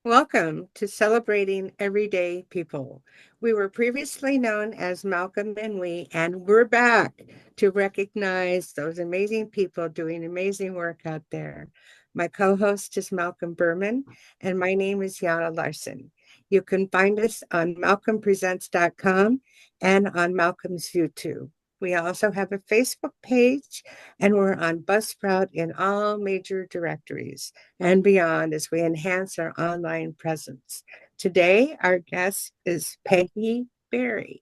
Welcome to Celebrating Everyday People. We were previously known as Malcolm and We, and we're back to recognize those amazing people doing amazing work out there. My co host is Malcolm Berman, and my name is Yana Larson. You can find us on malcolmpresents.com and on Malcolm's YouTube. We also have a Facebook page, and we're on Buzzsprout in all major directories and beyond as we enhance our online presence. Today, our guest is Peggy Berry.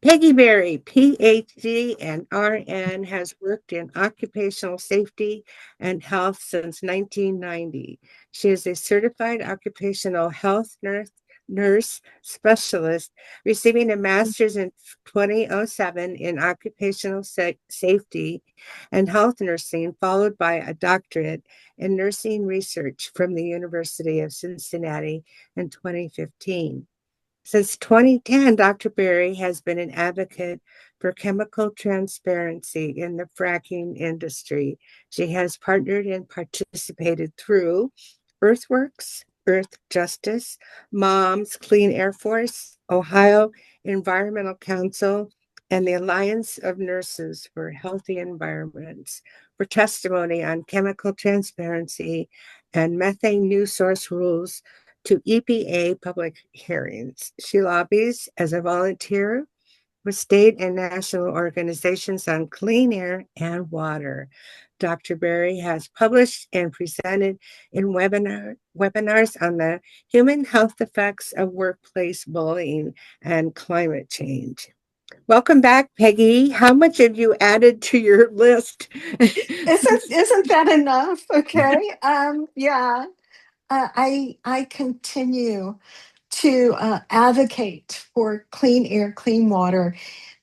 Peggy Berry, PhD and RN, has worked in occupational safety and health since 1990. She is a certified occupational health nurse specialist, receiving a master's in 2007 in occupational safety and health nursing, followed by a doctorate in nursing research from the University of Cincinnati in 2015. Since 2010, Dr. Berry has been an advocate for chemical transparency in the fracking industry. She has partnered and participated through Earthworks, Earth Justice, Moms, Clean Air Force, Ohio Environmental Council, and the Alliance of Nurses for Healthy Environments for testimony on chemical transparency and methane new source rules to EPA public hearings. She lobbies as a volunteer with state and national organizations on clean air and water. Dr. Berry has published and presented in webinars on the human health effects of workplace bullying and climate change. Welcome back, Peggy. How much have you added to your list? Isn't that enough? Okay. Yeah. I continue to advocate for clean air, clean water,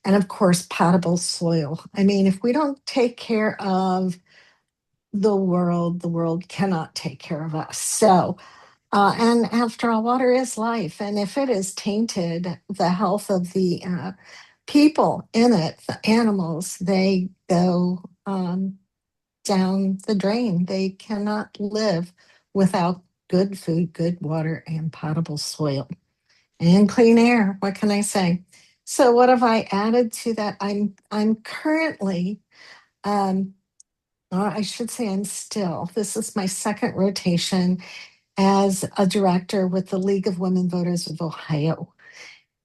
and of course potable soil. I mean, if we don't take care of the world cannot take care of us. And after all, water is life, and if it is tainted, the health of the people in it, the animals, they go down the drain. They cannot live without good food, good water, and potable soil and clean air. What can I say? So, what have I added to that? I'm currently, or I should say, I'm still. This is my second rotation as a director with the League of Women Voters of Ohio.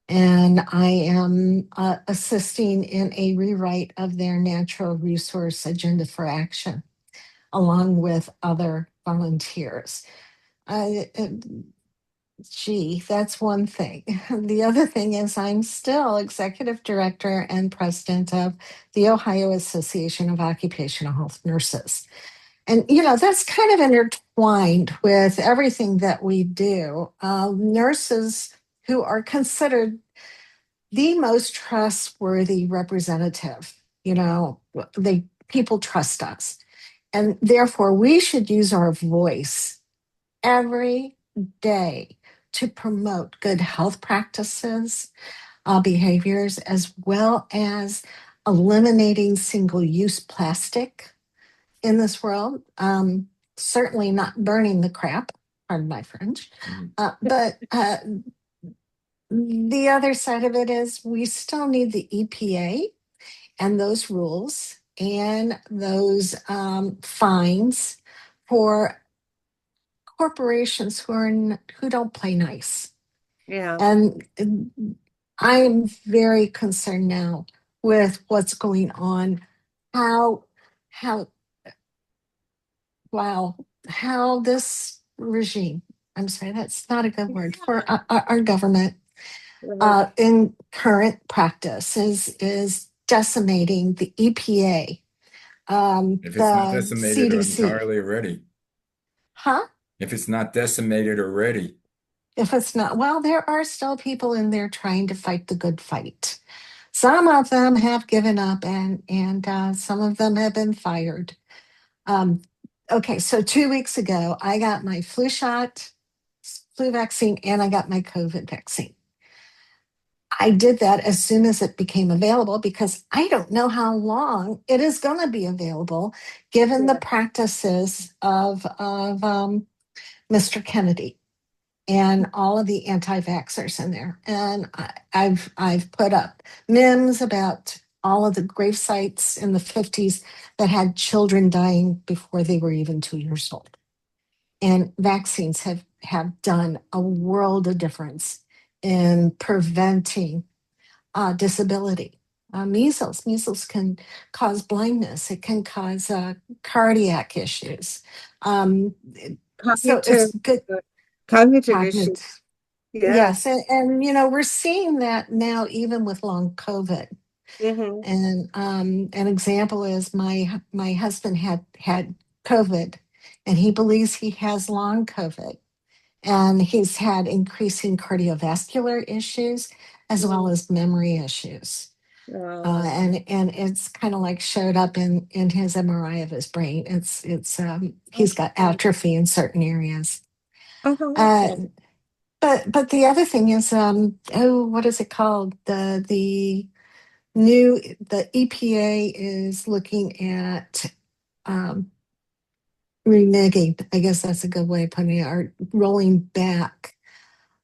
And I am assisting in a rewrite of their natural resource agenda for action along with other volunteers. Uh, uh, Gee, that's one thing. The other thing is, I'm still executive director and president of the Ohio Association of Occupational Health Nurses. And, that's kind of intertwined with everything that we do. Nurses who are considered the most trustworthy representative, they people trust us. And therefore, we should use our voice every day to promote good health practices, behaviors, as well as eliminating single use plastic in this world. Certainly not burning the crap, pardon my French. But the other side of it is we still need the EPA and those rules and those fines for corporations who don't play nice. Yeah. And I'm very concerned now with what's going on. How wow, how this regime, I'm sorry, that's not a good word for our government in current practice is decimating the EPA, If it's not the decimated CDC. entirely already. Huh? If it's not decimated already. If it's not, well, there are still people in there trying to fight the good fight. Some of them have given up, and some of them have been fired. Um, okay, so 2 weeks ago, I got my flu vaccine, and I got my COVID vaccine. I did that as soon as it became available because I don't know how long it is going to be available, given the practices of Mr. Kennedy. and all of the anti-vaxxers in there. And I've put up memes about all of the grave sites in the 50s that had children dying before they were even 2 years old. And vaccines have done a world of difference in preventing disability. Measles can cause blindness. It can cause cardiac issues. Um, so Cognitive, it's good. uh, cognitive issues. Cognitive. Yes, Yes. and we're seeing that now even with long COVID. Hmm. And an example is my husband had COVID, and he believes he has long COVID, and he's had increasing cardiovascular issues as well as memory issues. Oh, And it's kind of like showed up in his MRI of his brain. He's got okay. atrophy in certain areas. Oh, how Uh, awful. but the other thing is, what is it called? The EPA is looking at um, reneging. I guess that's a good way of putting it. Or rolling back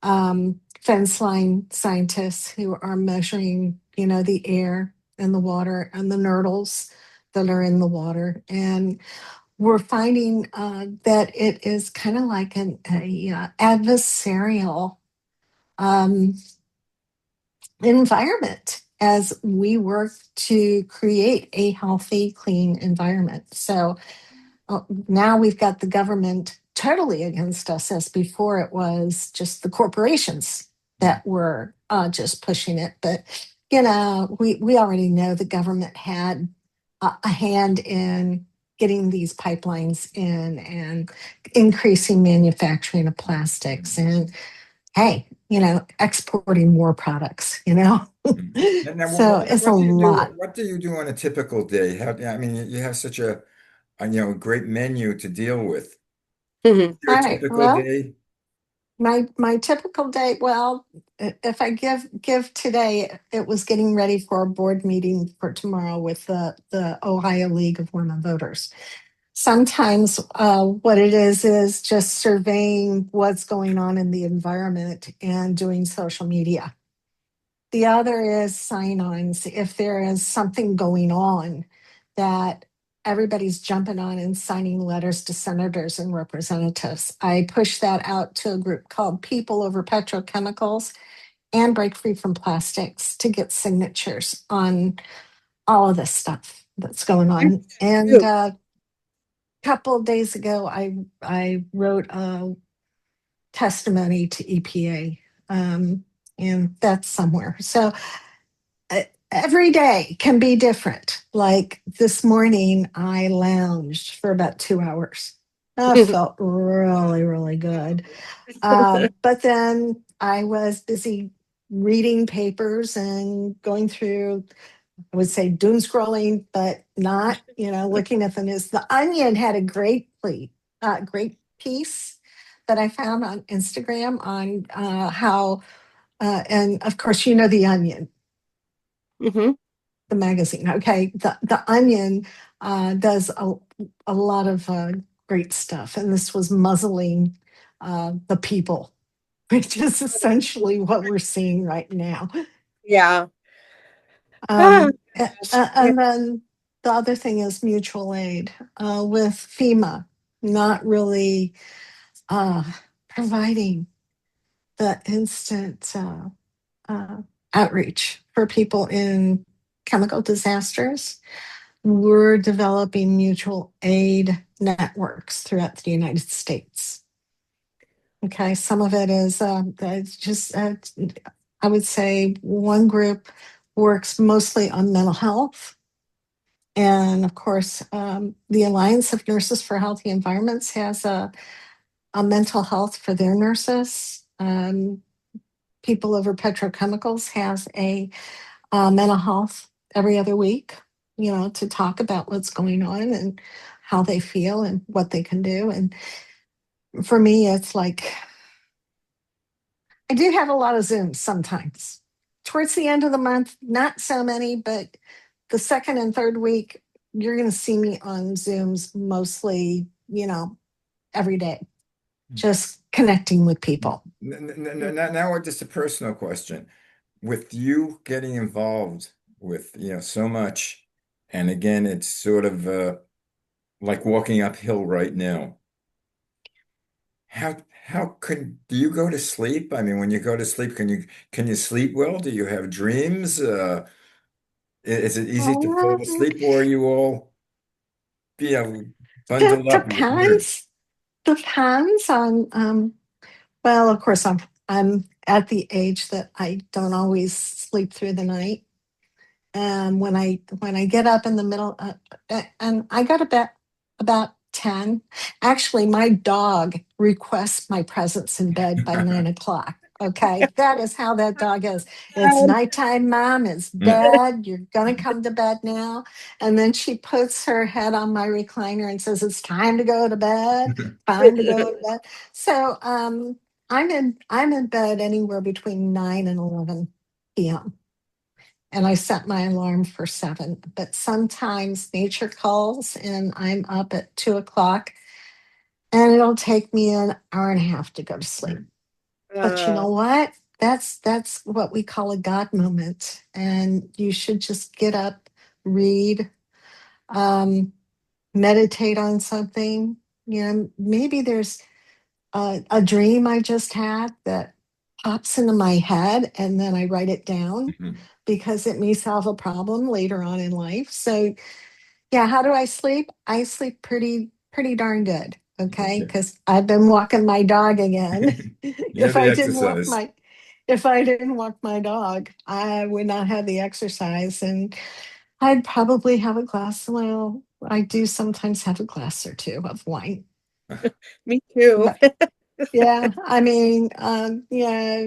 fence line scientists who are measuring, the air and the water and the nurdles that are in the water. And we're finding that it is kind of like adversarial um, environment as we work to create a healthy, clean environment. So now we've got the government totally against us, as before it was just the corporations that were just pushing it. But we already know the government had a hand in getting these pipelines in and increasing manufacturing of plastics and, hey, exporting more products. And now, So it's a what do you do? lot. What do you do on a typical day? I mean, you have such a great menu to deal with. Mhm. Your All right, typical well, day? my typical day, well, if I give today, it was getting ready for a board meeting for tomorrow with the Ohio League of Women Voters. Sometimes what it is just surveying what's going on in the environment and doing social media. The other is sign-ons. If there is something going on that everybody's jumping on and signing letters to senators and representatives, I push that out to a group called People Over Petrochemicals and Break Free from Plastics to get signatures on all of this stuff that's going Good on. for And you. a couple of days ago, I wrote a testimony to EPA, and that's somewhere. So every day can be different. Like this morning, I lounged for about 2 hours. I felt really, really good. But then I was busy reading papers and going through, I would say doom scrolling, but not, looking at the news. The Onion had a great piece that I found on Instagram on how, and of course, The Onion, Hmm. the magazine. Okay, the Onion does a lot of great stuff, and this was muzzling the people, which is essentially what we're seeing right now. Yeah. Ah, gosh. Yeah. And then the other thing is mutual aid with FEMA not really uh, providing the instant uh, outreach for people in chemical disasters. We're developing mutual aid networks throughout the United States. Okay, some of it is it's just, I would say one group works mostly on mental health. And of course, the Alliance of Nurses for Healthy Environments has a mental health for their nurses. People Over Petrochemicals has a mental health every other week, to talk about what's going on and how they feel and what they can do. And for me, it's like I do have a lot of Zooms sometimes. Towards the end of the month, not so many, but the second and third week, you're going to see me on Zooms mostly, every day. just connecting with people. Now, just a personal question. With you getting involved with, so much, and again, it's sort of like walking uphill right now. How do you go to sleep? I mean, when you go to sleep, can you sleep well? Do you have dreams? Is it easy to fall Um, asleep, or are you all, you know, That bundled up? depends on well, of course I'm at the age that I don't always sleep through the night. When I get up in the middle, and I go to bed about 10. Actually, my dog requests my presence in bed by 9 o'clock. Okay, that is how that dog is. It's nighttime, mom. It's Yeah. bed. You're gonna come to bed now. And then she puts her head on my recliner and says, "It's time to go to bed. Time to go to bed." So I'm in bed anywhere between 9 and 11 p.m. And I set my alarm for 7. But sometimes nature calls and I'm up at 2 o'clock and it'll take me an hour and a half to go to sleep. But you Uh, know what? That's what we call a God moment. And you should just get up, read, um, meditate on something. Maybe there's a dream I just had that pops into my head and then I write it down because it may solve a problem later on in life. So, yeah, how do I sleep? I sleep pretty darn good. Okay, Okay. because I've been walking my dog again. Yeah, if the I didn't walk exercise. my if I didn't walk my dog, I would not have the exercise, and I'd probably have a glass. Well, I do sometimes have a glass or two of wine, Me too. but yeah, I mean, yeah,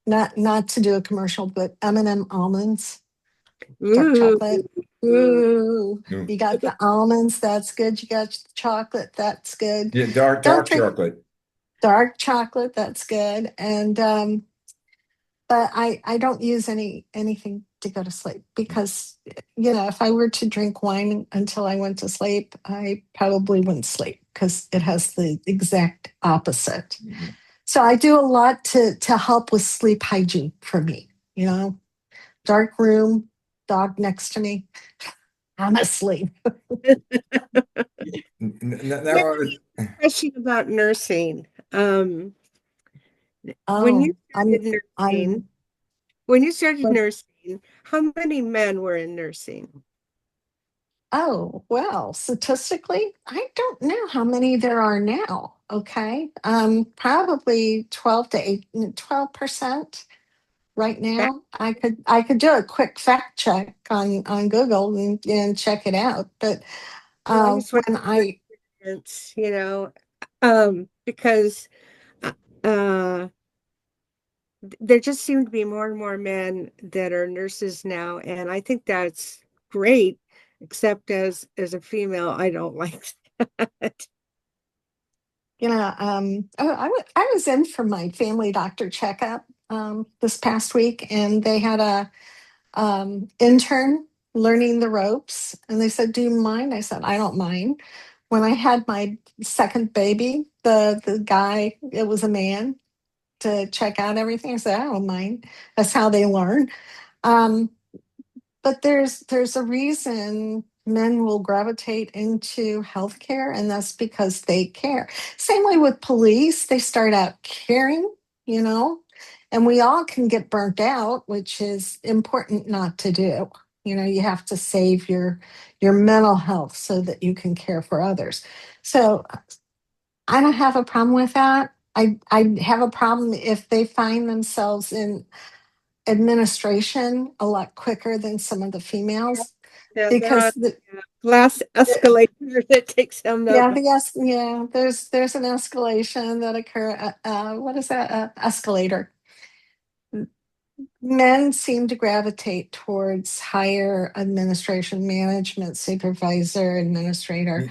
not to do a commercial, but M&M almonds, dark Ooh. chocolate. Ooh, No. you got the almonds, that's good. You got the chocolate, that's good. Yeah, dark Don't dark drink chocolate. dark chocolate, that's good. And but I don't use anything to go to sleep because if I were to drink wine until I went to sleep, I probably wouldn't sleep because it has the exact opposite. Mhm. So I do a lot to help with sleep hygiene for me. You know, dark room, dog next to me, I'm asleep. Yeah, Now, question about nursing. Um, when you Oh, started I'm nursing, when you started nursing, how many men were in nursing? oh, well, statistically, I don't know how many there are now. Okay. Probably 12% right Back, now. I could do a quick fact check on Google and check it out. But well, I just want when your I experience, because uh, uh, there just seem to be more and more men that are nurses now, and I think that's great, except as a female, I don't like that. I was in for my family doctor checkup this past week, and they had a intern learning the ropes. And they said, "Do you mind?" I said, "I don't mind." When I had my second baby, the guy, it was a man to check out everything. I said, "I don't mind." That's how they learn. Um, but there's a reason men will gravitate into healthcare, and that's because they care. Same way with police, they start out caring, you know, and we all can get burnt out, which is important not to do. You have to save your mental health so that you can care for others. So I don't have a problem with that. I have a problem if they find themselves in administration a lot quicker than some of the females Yeah, they're on because glass the escalator that takes them yeah, up. there's an escalation that occur. What is that? Escalator. Men seem to gravitate towards higher administration, management, supervisor, administrator,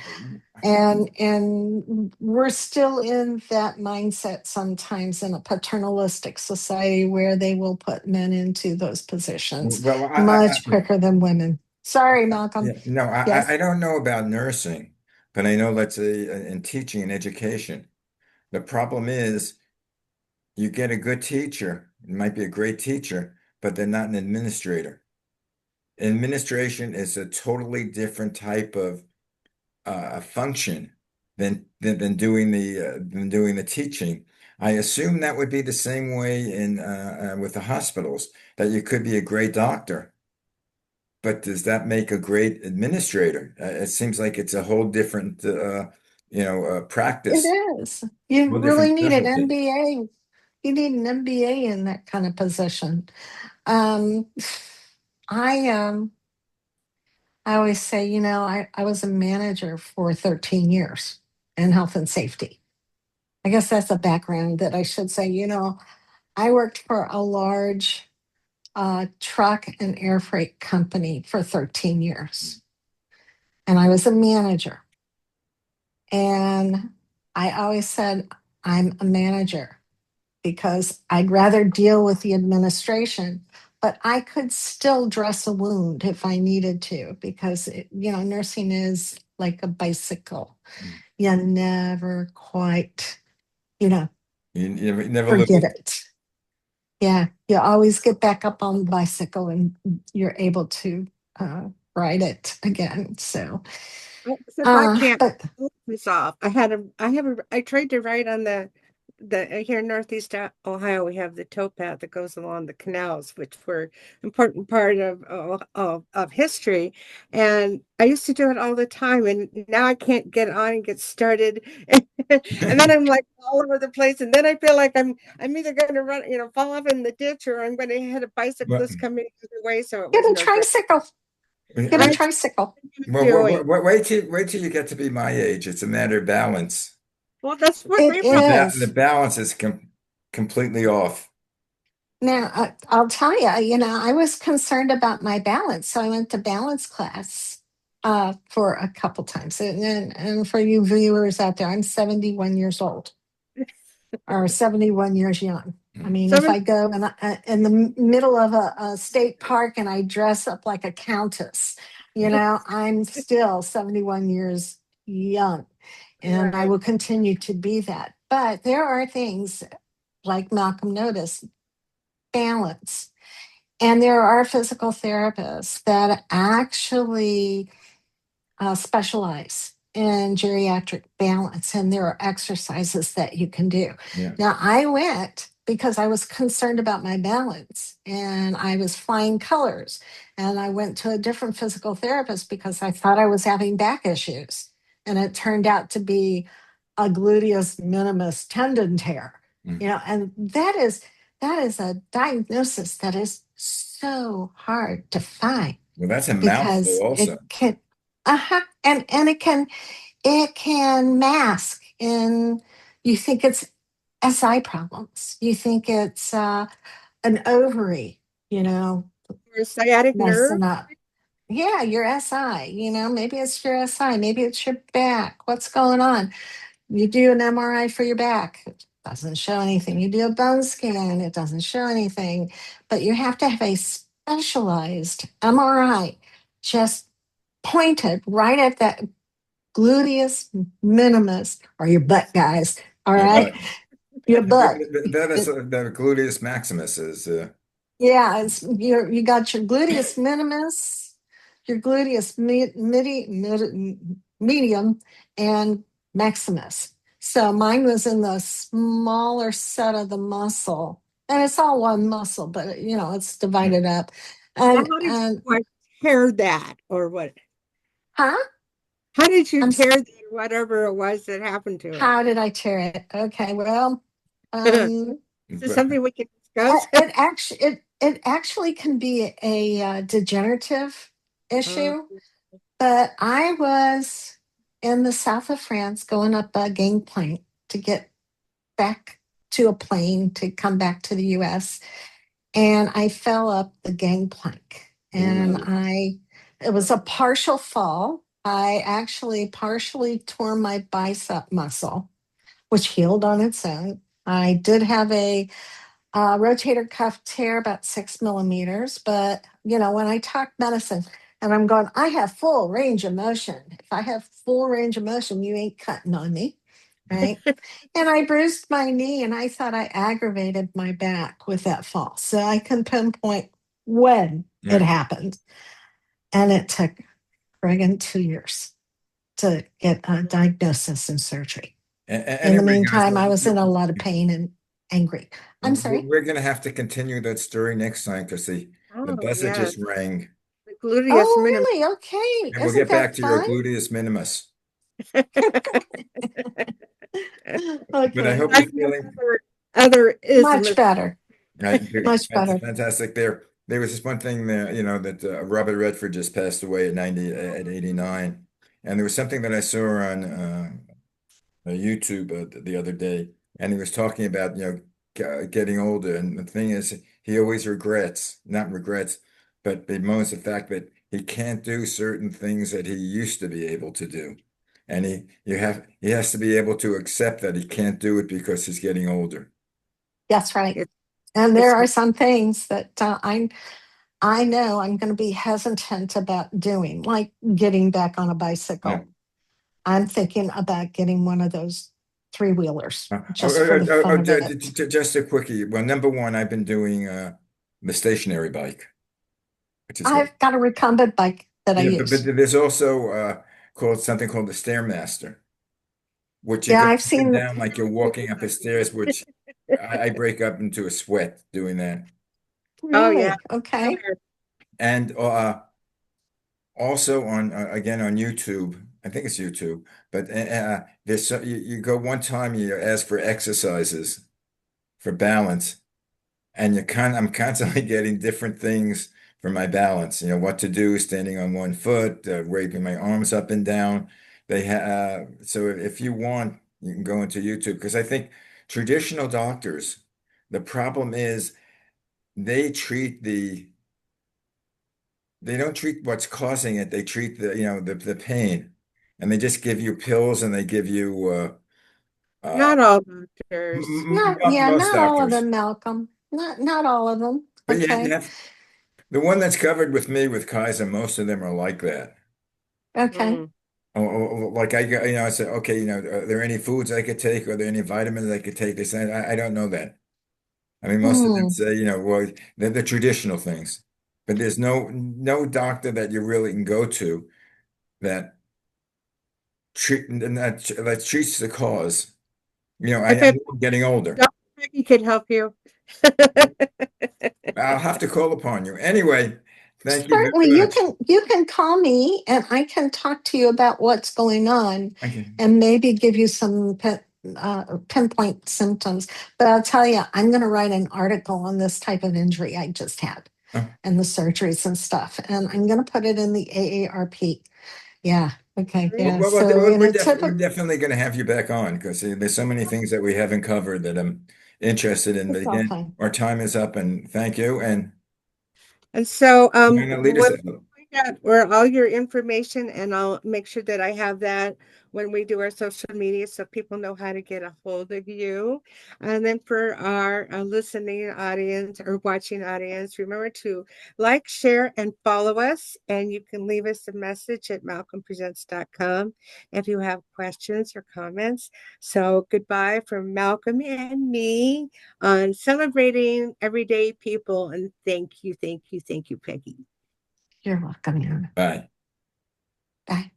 and we're still in that mindset sometimes in a paternalistic society where they will put men into those positions well, much quicker than women. Sorry, Malcolm. yeah, no, Yes. I don't know about nursing, but I know that's in teaching and education. The problem is you get a good teacher, it might be a great teacher, but they're not an administrator. Administration is a totally different type of function than doing the teaching. I assume that would be the same way in with the hospitals, that you could be a great doctor, but does that make a great administrator? It seems like it's a whole different It practice, is. You whole different really need an specialty. MBA. You need an MBA in that kind of position. Um, I I always say, I was a manager for 13 years in health and safety. I guess that's a background that I should say. I worked for a large truck and air freight company for 13 years, and I was a manager. And I always said, I'm a manager because I'd rather deal with the administration, but I could still dress a wound if I needed to because, nursing is like a bicycle. You never quite, you know, You never forget lose. it. Yeah, you always get back up on the bicycle and you're able to ride it again. So, Except I can't but pull this off. I tried to ride on the here in Northeast Ohio, we have the towpath that goes along the canals, which were important part of history. And I used to do it all the time, and now I can't get on and get started. And then I'm like all over the place, and then I feel like I'm either going to run, fall off in the ditch, or I'm going to hit a But bicyclist coming the other way. So it get was a no good. tricycle. Get a I tricycle. well, doing. wait till you get to be my age. It's a matter of balance. Well, that's what It my The is. balance is completely off. Now, I'll tell you, I was concerned about my balance. So I went to balance class for a couple times. And for you viewers out there, I'm 71 years old or 71 years young. I mean, if some I go in the middle of a state park and I dress up like a countess, I'm still 71 years young and I right. will continue to be that. But there are things like Malcolm noticed balance. And there are physical therapists that actually specialize in geriatric balance, and there are exercises that you can do. Yeah. Now, I went because I was concerned about my balance and I was flying colors. And I went to a different physical therapist because I thought I was having back issues. And it turned out to be a gluteus minimus tendon tear. Mm. And that is a diagnosis that is so hard to find Well, that's a mouthful because also. it can and it can mask and you think it's SI problems. You think it's an ovary, Or sciatic nerve. messing up. Yeah, your SI, maybe it's your SI, maybe it's your back. What's going on? You do an MRI for your back, it doesn't show anything. You do a bone scan, it doesn't show anything. But you have to have a specialized MRI just pointed right at that gluteus minimus or your butt, guys. All Yeah, right, but your butt. that is It- the gluteus maximus is yeah, you got your gluteus minimus, your gluteus medium, and maximus. So mine was in the smaller set of the muscle, and it's all one muscle, but it's yeah. divided up. Now, And how did and you tear that, or what? huh? How did you I'm tear that, whatever it was that happened to it? How did I tear it? Okay, well, Is um, this But something we can discuss? it actually can be a degenerative Uh, issue. But I was in the south of France going up a gangplank to get back to a plane to come back to the U.S. And I fell up the gangplank, and ooh, it was a partial fall. I actually partially tore my bicep muscle, which healed on its own. I did have a rotator cuff tear about 6 millimeters, but when I talk medicine, And I'm going, I have full range of motion. If I have full range of motion, you ain't cutting on me. Right. And I bruised my knee and I thought I aggravated my back with that fall. So I can pinpoint when it Right. happened. And it took friggin' 2 years to get a diagnosis and surgery. In the Anyway, guys, meantime, I was in a lot of pain and angry. I'm sorry. we're going to have to continue that story next time because the Oh, buzzer yes. just rang. The gluteus Oh, minimum. really? Okay. And we'll Isn't get back that to your fun? gluteus minimus. But I Okay. hope you're I know feeling other Much isms. better. right. Much That's better. fantastic. There was this one thing there, that Robert Redford just passed away at 90, at 89. And there was something that I saw on YouTube the other day, and he was talking about, getting older. And the thing is, he always not regrets, but bemoans the fact that he can't do certain things that he used to be able to do. And he has to be able to accept that he can't do it because he's getting older. That's right. It, And there it's are some things that I know I'm going to be hesitant about doing, like getting back on a Yeah. bicycle. I'm thinking about getting one of those three wheelers Uh, oh, just for the fun of it. just a quickie. Well, number one, I've been doing the stationary bike, which is great. I've got a recumbent bike that I Yeah, but use. there's also something called the Stairmaster, which you Yeah, go I've up and seen. down like you're walking up a stairs, which I break up into a sweat doing that. oh yeah. Really? Okay. And also again on YouTube, I think it's YouTube, but you go one time, you ask for exercises for balance. And I'm constantly getting different things for my balance. What to do, standing on one foot, waving my arms up and down. So if you want, you can go into YouTube because I think traditional doctors, the problem is they treat they don't treat what's causing it. They treat the pain, and they just give you pills and they give you Not all doctors. Yeah, most not all of doctors. them, Malcolm. Not all of them. But yeah, you Okay. have the one that's covered with me with Kaiser. Most of them are like that. Okay. Mm. Like I said, okay, are there any foods I could take? Are there any vitamins I could take? They said, I don't know that. I mean, most of them Hmm. say, well, they're the traditional things, but there's no doctor that you really can go to that that treats the cause. I I bet know I'm getting older. Dr. Peggy could help you. I'll have to call upon you. Anyway, thank you Certainly, very much. you can call me and I can talk to you about what's going on Okay. and maybe give you some pinpoint symptoms. But I'll tell you, I'm going to write an article on this type of injury I just had Oh, and the surgeries and stuff, and I'm going to put it in the AARP. Yeah. Okay. Yeah. So in a we're typical. definitely going to have you back on because there's so many things that we haven't covered that I'm interested in. But It's all again, fine. our time is up, and thank you. And And so, you're going to lead us what out. find out where all your information, and I'll make sure that I have that when we do our social media so people know how to get a hold of you. And then for our listening audience or watching audience, remember to like, share, and follow us. And you can leave us a message at malcolmpresents.com if you have questions or comments. So goodbye from Malcolm and me on celebrating everyday people. And thank you, Peggy. You're welcome, Anna. Bye. Bye.